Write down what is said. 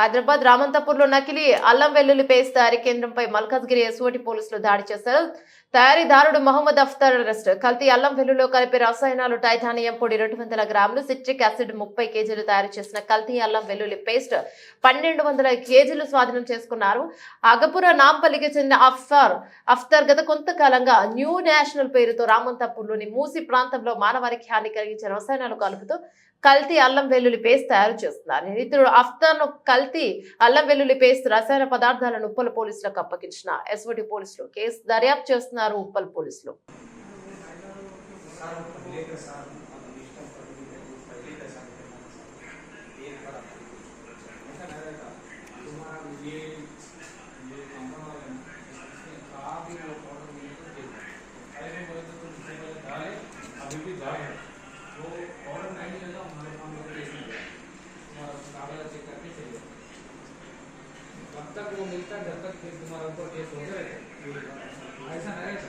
హైదరాబాద్ రామంతపూర్లో నకిలీ అల్లం వెల్లుల్లి పేస్ట్ తయారీ కేంద్రంపై మల్కాజ్గిరి ఎస్ఓటి పోలీసులు దాడి చేశారు. తయారీదారుడు మహమ్మద్ అఫ్తార్ అరెస్ట్. కల్తీ అల్లం వెల్లుల్లో కలిపే రసాయనాలు టైటానియం పొడి 200 గ్రాములు, సిట్రిక్ యాసిడ్ 30 కేజీలు తయారు చేసిన కల్తీ అల్లం వెల్లుల్లి పేస్ట్ 1200 కేజీలు స్వాధీనం చేసుకున్నారు. అగపుర నాంపల్లికి చెందిన అఫ్తార్ గత కొంతకాలంగా న్యూ నేషనల్ పేరుతో రామంతపూర్లోని మూసి ప్రాంతంలో మానవారికి హాని కలిగించే రసాయనాలు కలుపుతూ కల్తీ అల్లం వెల్లుల్లి పేస్ట్ తయారు చేస్తున్నారు. నిందితుడు అఫ్తార్ కల్తీ అల్లం వెల్లుల్లి పేస్ట్ రసాయన పదార్థాలను ఉప్పల్ పోలీసులకు అప్పగించిన ఎస్ఓటి పోలీసులు కేసు దర్యాప్తు చేస్తున్నారు. ఉప్పల్ పోలీసులు तब तक वो मिलता जब तक फिर तुम्हारा ऊपर केस हो जाएगा। ऐसा नहीं